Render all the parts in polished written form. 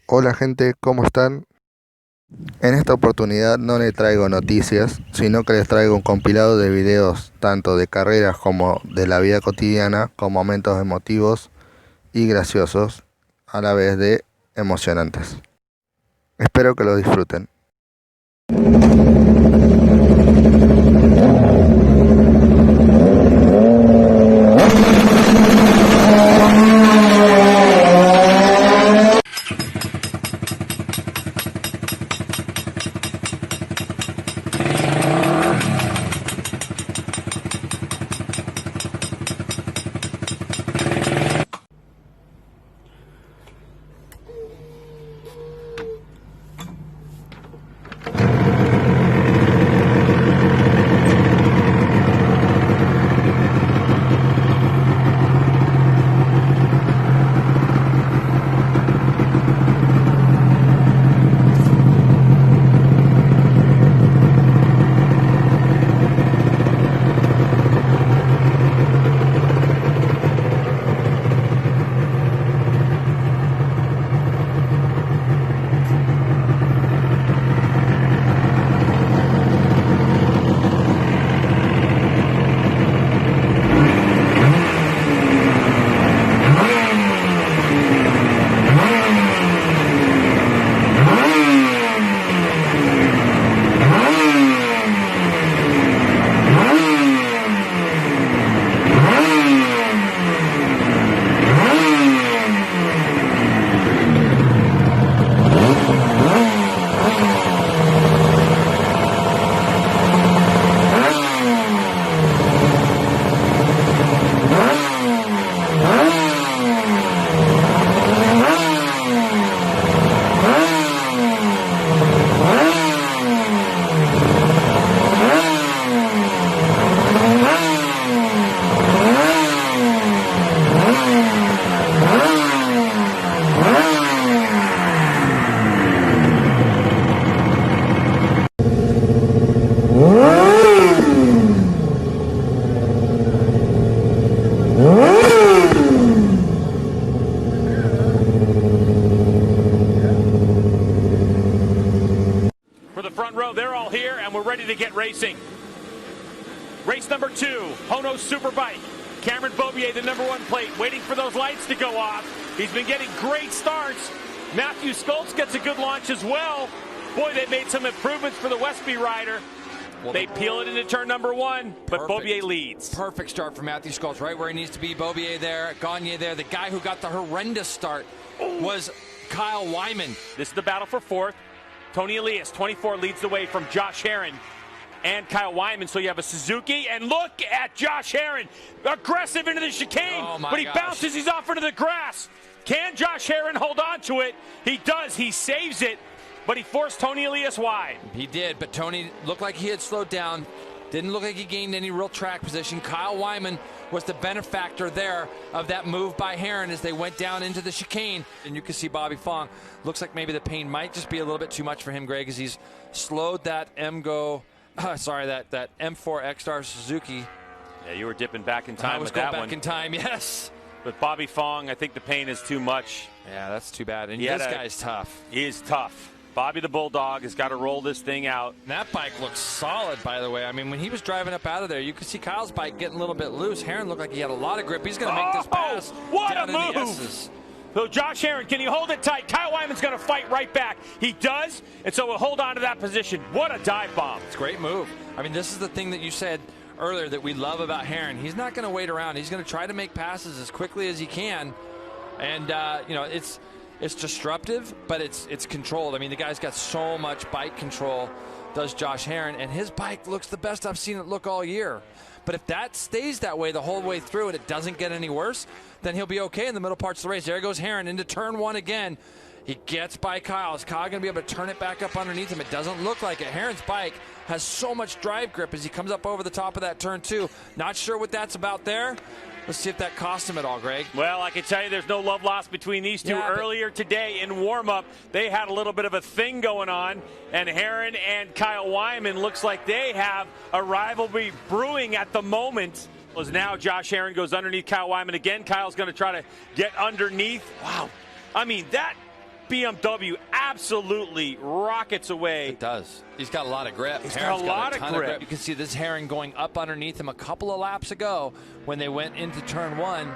Hola gente, ¿cómo están? En esta oportunidad no les traigo noticias, sino que les traigo un compilado de videos tanto de carreras como de la vida cotidiana, con momentos emotivos y graciosos, a la vez de emocionantes. Espero que lo disfruten. For the front row, they're all here, and we're ready to get racing. Race number 2, Hono's Superbike. Cameron Bobier, the number 1 plate, waiting for those lights to go off. He's been getting great starts. Matthew Schultz gets a good launch as well. Boy, they made some improvements for the Westby rider. Well, they peel it into turn number 1, but Bobier leads. Perfect start for Matthew Schultz, right where he needs to be. Bobier there, Gagne there. The guy who got the horrendous start was Kyle Wyman. This is the battle for 4th. Tony Elias, 24, leads the way from Josh Herron and Kyle Wyman. So you have a Suzuki, and look at Josh Herron, aggressive into the chicane, but he bounces, he's off into the grass. Can Josh Herron hold on to it? He does, he saves it, but he forced Tony Elias wide. He did, but Tony looked like he had slowed down. Didn't look like he gained any real track position. Kyle Wyman was the benefactor there of that move by Herron as they went down into the chicane. And you can see Bobby Fong. Looks like maybe the pain might just be a little bit too much for him, Greg, as he's slowed that that M4 X-Star Suzuki. Yeah, you were dipping back in time I was with going that back one. in time, yes. But Bobby Fong, I think the pain is too much. Yeah, that's too bad. And this guy's tough. He is tough. Bobby the Bulldog has got to roll this thing out. And that bike looks solid, by the way. I mean, when he was driving up out of there, you could see Kyle's bike getting a little bit loose. Herron looked like he had a lot of grip. He's going to make this pass. What down a in the move! S's. So Josh Herron, can you hold it tight? Kyle Wyman's going to fight right back. He does, and so we'll hold on to that position. What a dive bomb. It's a great move. I mean, this is the thing that you said earlier that we love about Herron. He's not going to wait around. He's going to try to make passes as quickly as he can. And, it's disruptive, but it's controlled. I mean, the guy's got so much bike control, does Josh Herron, and his bike looks the best I've seen it look all year. But if that stays that way the whole way through and it doesn't get any worse, then he'll be okay in the middle parts of the race. There goes Herron into turn 1 again. He gets by Kyle. Is Kyle going to be able to turn it back up underneath him? It doesn't look like it. Herron's bike has so much drive grip as he comes up over the top of that turn 2. Not sure what that's about there. Let's see if that cost him at all, Greg. Well, I can tell you there's no love lost between these two. Earlier today in warm-up, they had a little bit of a thing going on, and Herron and Kyle Wyman looks like they have a rivalry brewing at the moment. As now Josh Herron goes underneath Kyle Wyman again. Kyle's going to try to get underneath. Wow. I mean, that BMW absolutely rockets away. It does. He's got a lot of grip. He's got a lot of grip. You can see this Herring going up underneath him a couple of laps ago when they went into turn one,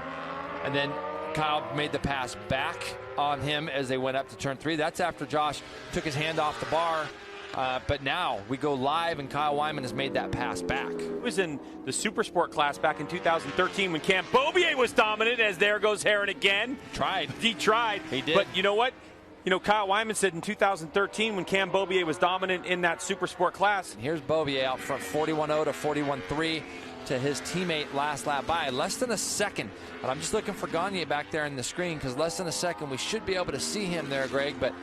and then Kyle made the pass back on him as they went up to turn three. That's after Josh took his hand off the bar. But now we go live, and Kyle Wyman has made that pass back. He was in the Super Sport class back in 2013 when Cam Beaubier was dominant, as there goes Herring again. He tried. He did. But you know what? You know, Kyle Wyman said in 2013 when Cam Beaubier was dominant in that Super Sport class. And here's Beaubier out front, 41.0 to 41.3 to his teammate last lap by. Less than a second. But I'm just looking for Gagne back there in the screen, because less than a second we should be able to see him there, Greg. But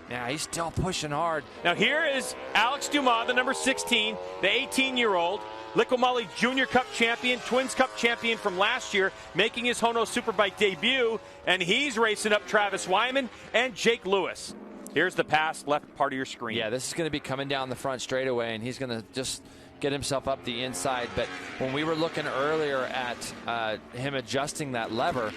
yeah, he's still pushing hard. Now here is Alex Dumas, the number 16, the 18-year-old, Liqui Junior Cup champion, Twins Cup champion from last year, making his Hono Superbike debut, and he's racing up Travis Wyman and Jake Lewis. Here's the pass, left part of your screen. Yeah, this is going to be coming down the front straightaway, and he's going to just get himself up the inside. But when we were looking earlier at him adjusting that lever,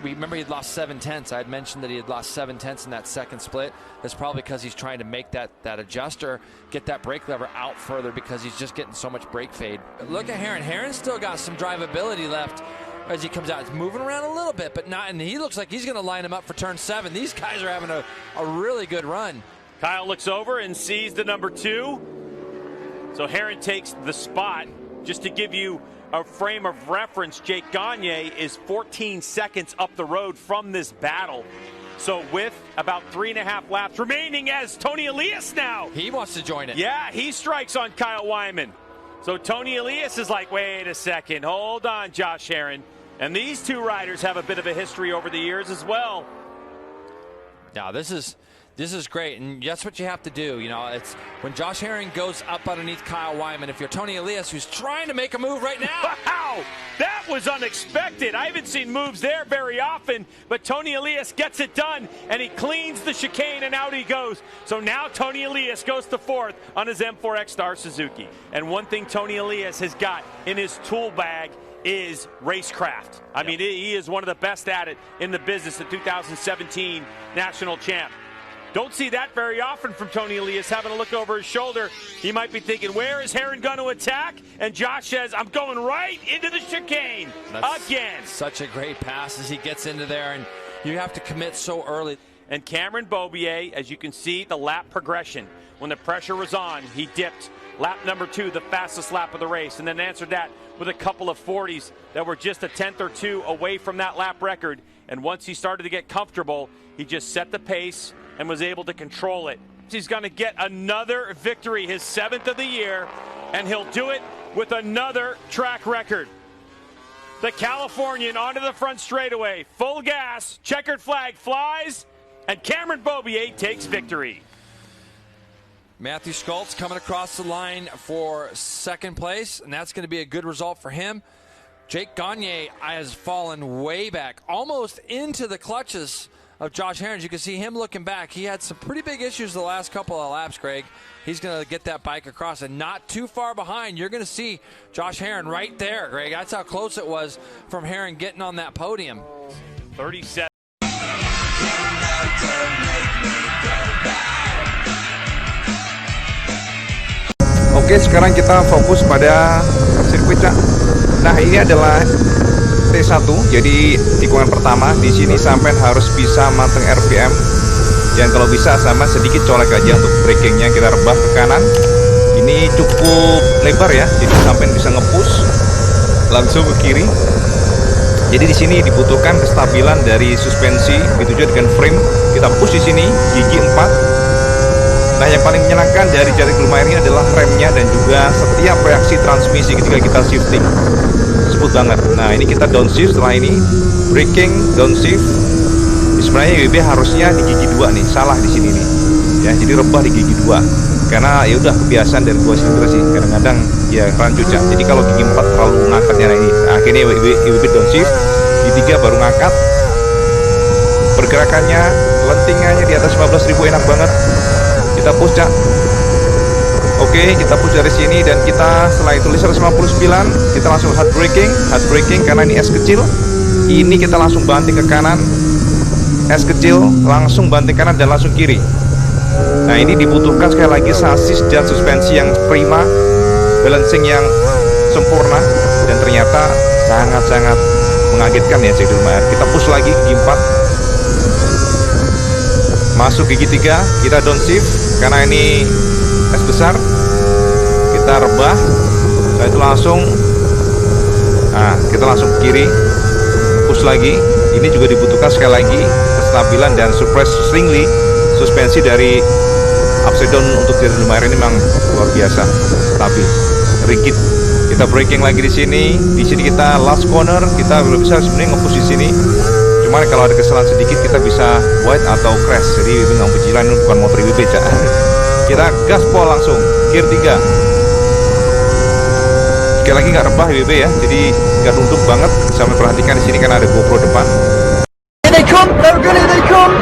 remember he'd lost 7/10. I had mentioned that he had lost 7/10 in that second split. That's probably because he's trying to make that adjuster get that brake lever out further, because he's just getting so much brake fade. But look at Herring. Herring's still got some drivability left as he comes out. He's moving around a little bit, but not, and he looks like he's going to line him up for turn 7. These guys are having a really good run. Kyle looks over and sees the number 2. So Herring takes the spot. Just to give you a frame of reference, Jake Gagne is 14 seconds up the road from this battle. So with about 3.5 laps remaining, as Tony Elias now. He wants to join it. Yeah, he strikes on Kyle Wyman. So Tony Elias is like, wait a second, hold on, Josh Herring. And these two riders have a bit of a history over the years as well. Now this is great, and that's what you have to do. You know, it's when Josh Herring goes up underneath Kyle Wyman. If you're Tony Elias, who's trying to make a move right now. Wow, that was unexpected. I haven't seen moves there very often, but Tony Elias gets it done, and he cleans the chicane, and out he goes. So now Tony Elias goes to 4th on his M4X Star Suzuki. And one thing Tony Elias has got in his tool bag is racecraft. I mean, he is one of the best at it in the business, the 2017 national champ. Don't see that very often from Tony Elias, having a look over his shoulder. He might be thinking, where is Herring going to attack? And Josh says, I'm going right into the chicane again. Such a great pass as he gets into there, and you have to commit so early. And Cameron Beaubier, as you can see, the lap progression. When the pressure was on, he dipped lap number 2, the fastest lap of the race, and then answered that with a couple of 40s that were just a 10th or 2 away from that lap record. And once he started to get comfortable, he just set the pace and was able to control it. He's going to get another victory, his 7th of the year, and he'll do it with another track record. The Californian onto the front straightaway, full gas, checkered flag flies, and Cameron Beaubier takes victory. Matthew Schultz coming across the line for 2nd place, and that's going to be a good result for him. Jake Gagne has fallen way back, almost into the clutches of Josh Herring. You can see him looking back. He had some pretty big issues the last couple of laps, Greg. He's going to get that bike across, and not too far behind. You're going to see Josh Herring right there, Greg. That's how close it was from Herring getting on that podium. 37. Oke, sekarang kita fokus pada sirkuit, Cak. Nah, ini adalah T1, jadi tikungan pertama. Di sini sampai harus bisa manteng RPM. Dan kalau bisa sama sedikit colek aja untuk brakingnya, kita rebah ke kanan. Ini cukup lebar ya, jadi sampai bisa nge-push langsung ke kiri. Jadi di sini dibutuhkan kestabilan dari suspensi, begitu juga dengan frame. Kita push di sini, gigi 4. Nah, yang paling menyenangkan dari jari Lumayan ini adalah remnya dan juga setiap reaksi transmisi ketika kita shifting. Sebut banget. Nah, ini kita downshift, setelah ini braking, downshift. Sebenarnya WB harusnya di gigi 2 nih, salah di sini nih. Ya, jadi rebah di gigi 2. Karena ya udah kebiasaan dari gua sendiri sih. Kadang-kadang ya rancu, Cak. Jadi kalau gigi 4 terlalu ngangkatnya, nah ini. Nah, akhirnya WB downshift, gigi 3 baru ngangkat. Pergerakannya, lentingannya di atas 15.000 enak banget. Kita push, Cak. Oke, kita push dari sini dan kita setelah itu 159, kita langsung hard braking karena ini es kecil. Ini kita langsung banting ke kanan. es kecil, langsung banting kanan dan langsung kiri. Nah, ini dibutuhkan sekali lagi sasis dan suspensi yang prima, balancing yang sempurna, dan ternyata sangat-sangat mengagetkan ya cek di rumah air. Kita push lagi gigi 4, masuk gigi 3, kita downshift karena ini es besar. Kita rebah, setelah itu langsung, nah kita langsung ke kiri, push lagi. Ini juga dibutuhkan sekali lagi kestabilan dan surprise stringly, suspensi dari upside down untuk di rumah air ini memang luar biasa stabil, rigid. Kita braking lagi di sini. Di sini kita last corner, kita belum bisa sebenarnya nge-push di sini. Cuman kalau ada kesalahan sedikit kita bisa wide atau crash. Jadi memang pejilan ini bukan motor WB, Cak. Kita gaspol langsung, gear 3. Sekali lagi nggak rebah WB ya, jadi nggak nunduk banget. Sampai perhatikan di sini kan ada GoPro depan. Here they come, they're good, here they come.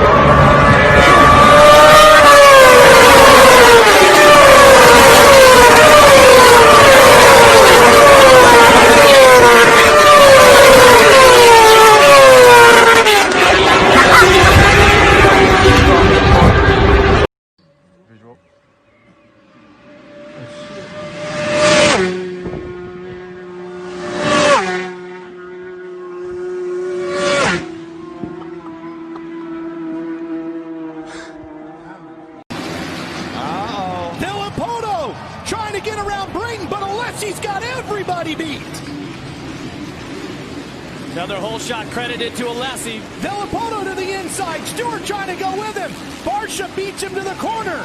Another whole shot credited to Alessi. Villapoto to the inside. Stewart trying to go with him. Barsha beats him to the corner.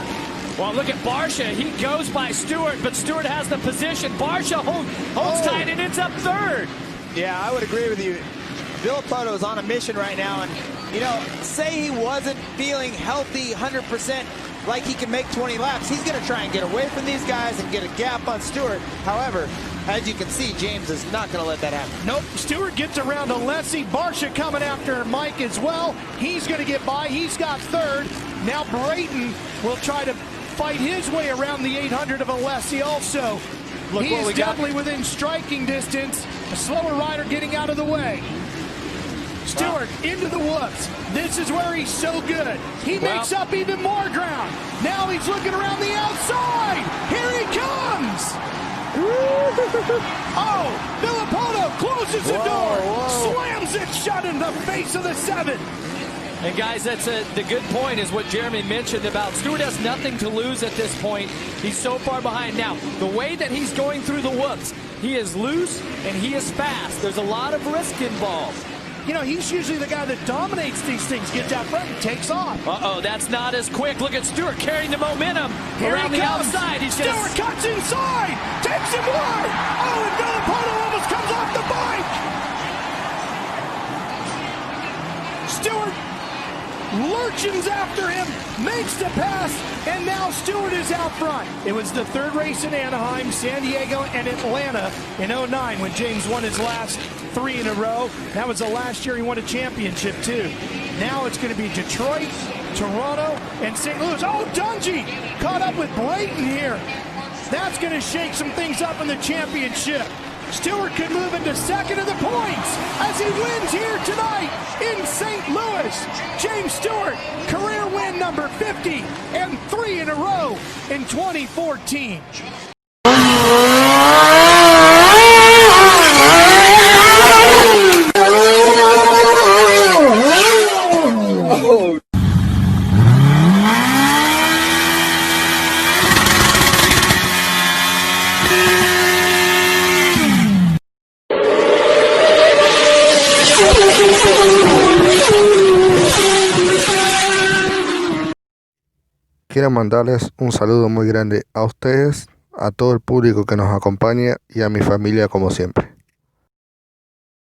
Well, look at Barsha. He goes by Stewart, but Stewart has the position. Barsha holds tight and ends up third. Yeah, I would agree with you. Villapoto is on a mission right now, and you know, say he wasn't feeling healthy 100%, like he can make 20 laps, he's going to try and get away from these guys and get a gap on Stewart. However, as you can see, James is not going to let that happen. Nope, Stewart gets around Alessi. Barsha coming after Mike as well. He's going to get by. He's got third. Now Brayton will try to fight his way around the 800 of Alessi also. Look he what is we got. definitely within striking distance. A slower rider getting out of the way. Stewart into the whoops. This is where he's so good. He makes up even more ground. Now he's looking around the outside. Here he comes. Oh, Villapoto closes the door. Slams it shut in the face of the 7. And guys, that's the good point is what Jeremy mentioned about Stewart has nothing to lose at this point. He's so far behind. Now, the way that he's going through the whoops, he is loose and he is fast. There's a lot of risk involved. You know, he's usually the guy that dominates these things, gets out front and takes off. Uh-oh, that's not as quick. Look at Stewart carrying the momentum Here around he the comes. outside. He's Stewart cuts inside, takes him wide. Oh, and Villapoto almost comes off the bike. Stewart lurches after him, makes the pass, and now Stewart is out front. It was the third race in Anaheim, San Diego, and Atlanta in 09 when James won his last 3 in a row. That was the last year he won a championship too. Now it's going to be Detroit, Toronto, and St. Louis. Oh, Dungey caught up with Brayton here. That's going to shake some things up in the championship. Stewart could move into second of the points as he wins here tonight in St. Louis. James Stewart, career win number 50 and 3 in a row in 2014. Quiero mandarles un saludo muy grande a ustedes, a todo el público que nos acompaña y a mi familia como siempre.